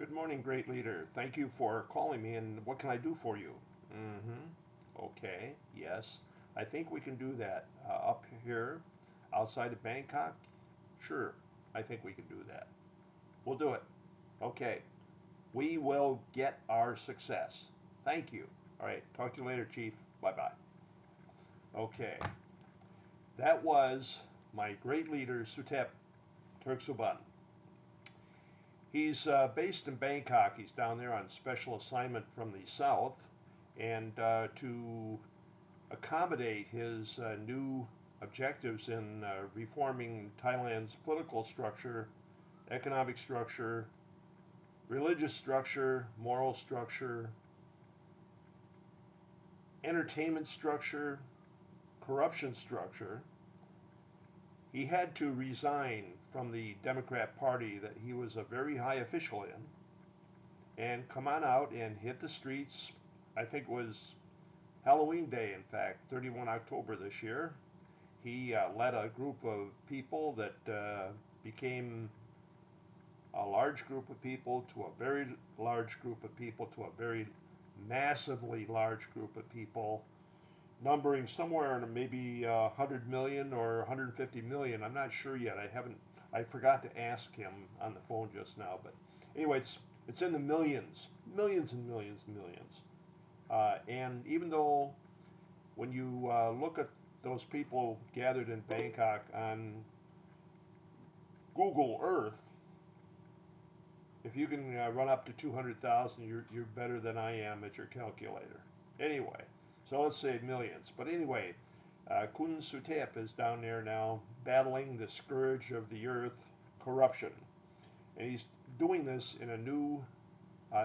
Good morning, great leader. Thank you for calling me, and what can I do for you? Okay, yes. I think we can do that. Up here, outside of Bangkok? Sure, I think we can do that. We'll do it. Okay, we will get our success. Thank you. All right, talk to you later, Chief. Bye bye. Okay, that was my great leader, Suthep Turksuban. He's based in Bangkok. He's down there on special assignment from the south, and to accommodate his new objectives in reforming Thailand's political structure, economic structure, religious structure, moral structure, entertainment structure, corruption structure, he had to resign from the Democrat Party that he was a very high official in and come on out and hit the streets. I think it was Halloween Day, in fact, 31 October this year. He led a group of people that became a large group of people to a very large group of people to a very massively large group of people, numbering somewhere in maybe 100 million or 150 million. I'm not sure yet. I forgot to ask him on the phone just now. But anyway, it's in the millions, millions and millions and millions. And even though when you look at those people gathered in Bangkok on Google Earth, if you can run up to 200,000, you're better than I am at your calculator. Anyway, so let's say millions. But anyway, Kun Suthep is down there now battling the scourge of the earth, corruption. And he's doing this in a new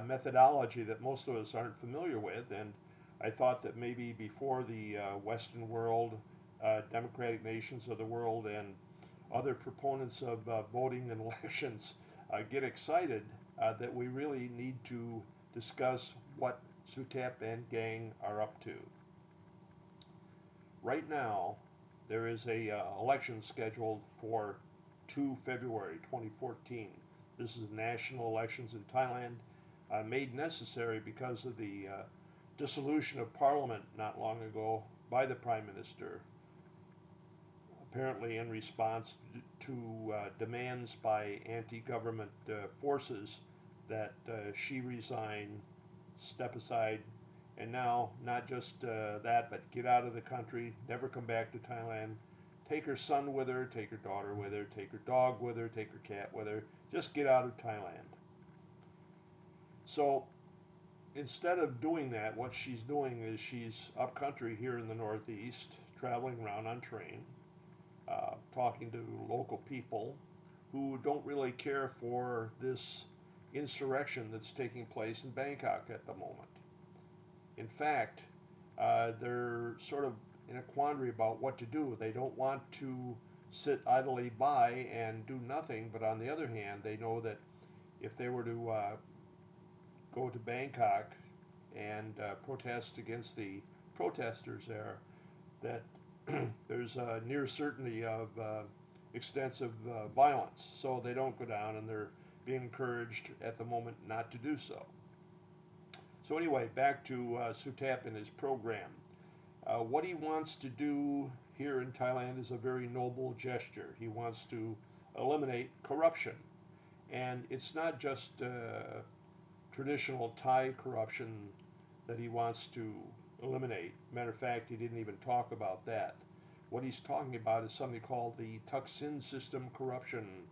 methodology that most of us aren't familiar with. And I thought that maybe before the Western world, democratic nations of the world, and other proponents of voting and elections get excited, that we really need to discuss what Suthep and gang are up to. Right now, there is a election scheduled for 2 February 2014. This is national elections in Thailand, made necessary because of the dissolution of parliament not long ago by the Prime Minister, apparently in response to demands by anti-government forces that she resign, step aside, and now not just that, but get out of the country, never come back to Thailand, take her son with her, take her daughter with her, take her dog with her, take her cat with her, just get out of Thailand. So instead of doing that, what she's doing is she's up country here in the Northeast, traveling around on train, talking to local people who don't really care for this insurrection that's taking place in Bangkok at the moment. In fact, they're sort of in a quandary about what to do. They don't want to sit idly by and do nothing, but on the other hand, they know that if they were to go to Bangkok and protest against the protesters there, that there's a near certainty of extensive violence. So they don't go down, and they're being encouraged at the moment not to do so. So anyway, back to Suthep and his program. What he wants to do here in Thailand is a very noble gesture. He wants to eliminate corruption. And it's not just traditional Thai corruption that he wants to eliminate. Matter of fact, he didn't even talk about that. What he's talking about is something called the Thaksin system corruption,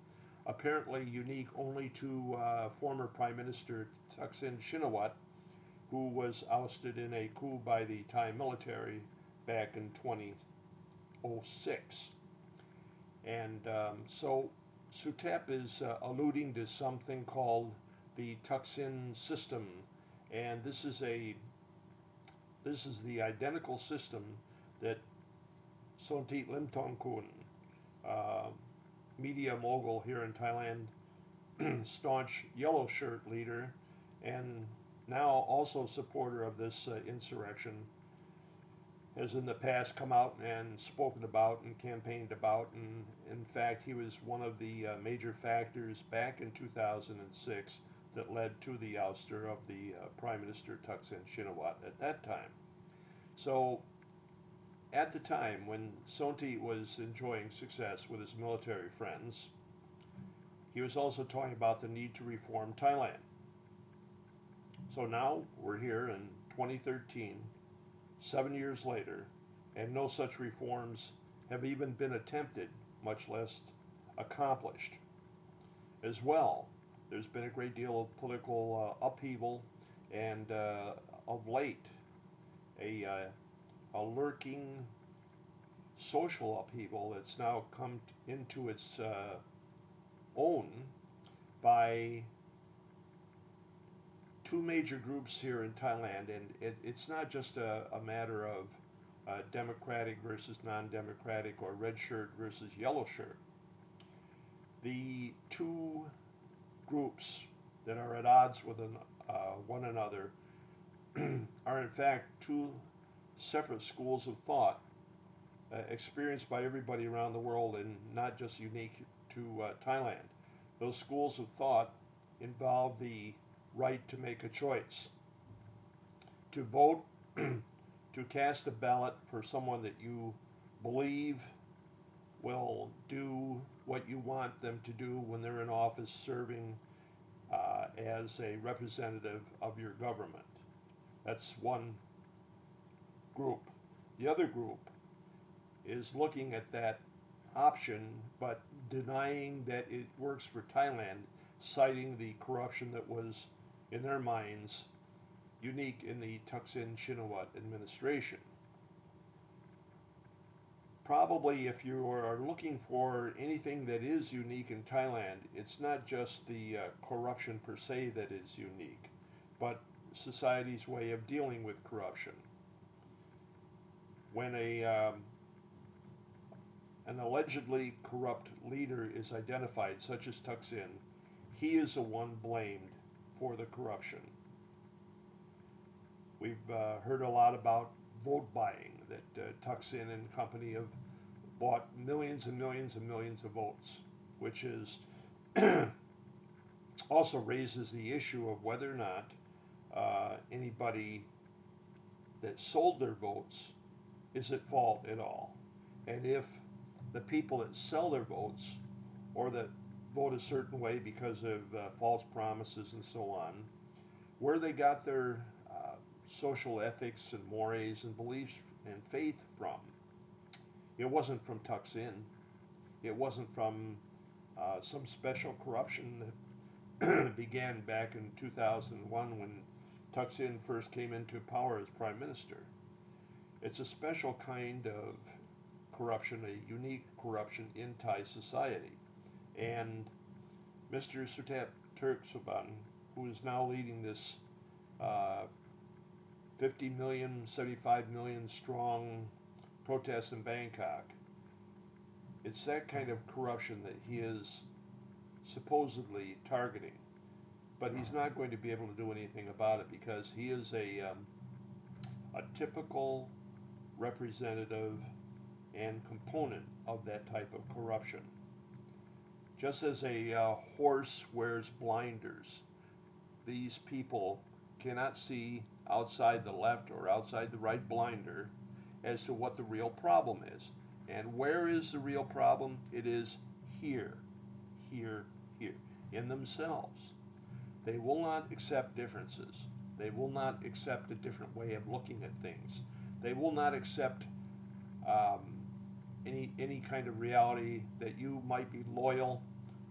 apparently unique only to former Prime Minister Thaksin Shinawatra, who was ousted in a coup by the Thai military back in 2006. And so Suthep is alluding to something called the Thaksin system, and this is the identical system that Sontit Limthongkun, uh, media mogul here in Thailand, staunch yellow shirt leader, and now also supporter of this insurrection, has in the past come out and spoken about and campaigned about. And in fact, he was one of the major factors back in 2006 that led to the ouster of the Prime Minister Thaksin Shinawatra at that time. So at the time when Sonti was enjoying success with his military friends, he was also talking about the need to reform Thailand. So now we're here in 2013, 7 years later, and no such reforms have even been attempted, much less accomplished. As well, there's been a great deal of political upheaval, and of late, a lurking social upheaval that's now come into its own by two major groups here in Thailand, and it's not just a matter of democratic versus non-democratic or red shirt versus yellow shirt. The two groups that are at odds with one another are in fact two separate schools of thought experienced by everybody around the world and not just unique to Thailand. Those schools of thought involve the right to make a choice, to vote, to cast a ballot for someone that you believe will do what you want them to do when they're in office serving as a representative of your government. That's one group. The other group is looking at that option but denying that it works for Thailand, citing the corruption that was, in their minds, unique in the Thaksin Shinawatra administration. Probably if you are looking for anything that is unique in Thailand, it's not just the corruption per se that is unique, but society's way of dealing with corruption. When an allegedly corrupt leader is identified, such as Thaksin, he is the one blamed for the corruption. We've heard a lot about vote buying, that Thaksin and company have bought millions and millions and millions of votes, which is also raises the issue of whether or not anybody that sold their votes is at fault at all. And if the people that sell their votes or that vote a certain way because of false promises and so on, where they got their social ethics and mores and beliefs and faith from. It wasn't from Thaksin. It wasn't from some special corruption that began back in 2001 when Thaksin first came into power as Prime Minister. It's a special kind of corruption, a unique corruption in Thai society. And Mr. Suthep Turksoban, who is now leading this 50 million, 75 million strong protest in Bangkok, it's that kind of corruption that he is supposedly targeting. But he's not going to be able to do anything about it because he is a typical representative and component of that type of corruption. Just as a horse wears blinders, these people cannot see outside the left or outside the right blinder as to what the real problem is. And where is the real problem? It is here, here, here, in themselves. They will not accept differences. They will not accept a different way of looking at things. They will not accept any kind of reality that you might be loyal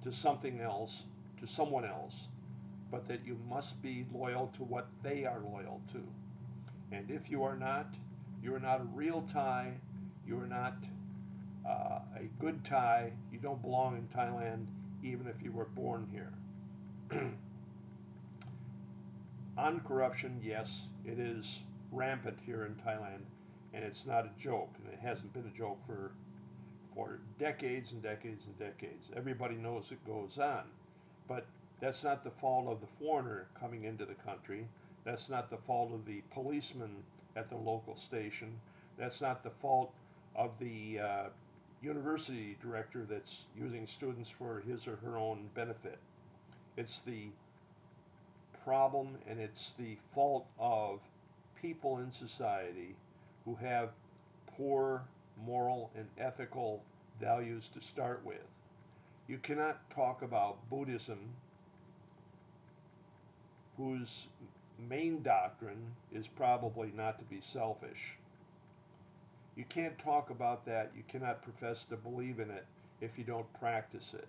to something else, to someone else, but that you must be loyal to what they are loyal to. And if you are not a real Thai, you are not a good Thai, you don't belong in Thailand, even if you were born here. On corruption, yes, it is rampant here in Thailand, and it's not a joke, and it hasn't been a joke for decades and decades and decades. Everybody knows it goes on, but that's not the fault of the foreigner coming into the country. That's not the fault of the policeman at the local station. That's not the fault of the university director that's using students for his or her own benefit. It's the problem and it's the fault of people in society who have poor moral and ethical values to start with. You cannot talk about Buddhism, whose main doctrine is probably not to be selfish. You can't talk about that. You cannot profess to believe in it if you don't practice it.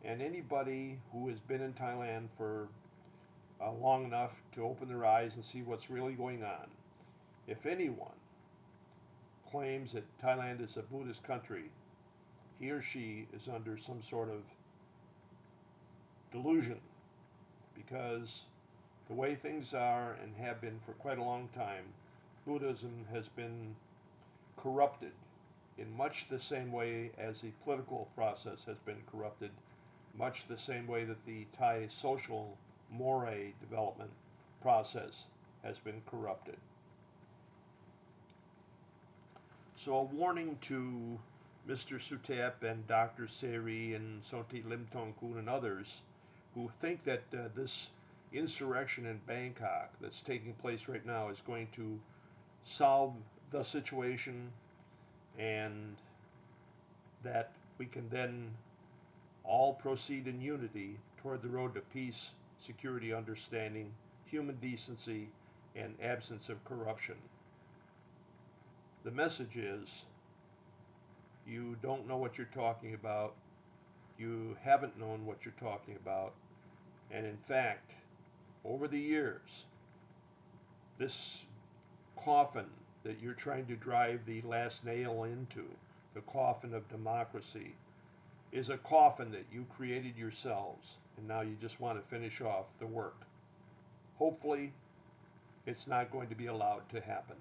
And anybody who has been in Thailand for long enough to open their eyes and see what's really going on, if anyone claims that Thailand is a Buddhist country, he or she is under some sort of delusion, because the way things are and have been for quite a long time, Buddhism has been corrupted in much the same way as the political process has been corrupted, much the same way that the Thai social moray development process has been corrupted. So a warning to Mr. Suthep and Dr. Seri and Sonti Limtongkun and others who think that this insurrection in Bangkok that's taking place right now is going to solve the situation and that we can then all proceed in unity toward the road to peace, security, understanding, human decency, and absence of corruption. The message is, you don't know what you're talking about, you haven't known what you're talking about, and in fact, over the years, this coffin that you're trying to drive the last nail into, the coffin of democracy, is a coffin that you created yourselves, and now you just want to finish off the work. Hopefully, it's not going to be allowed to happen.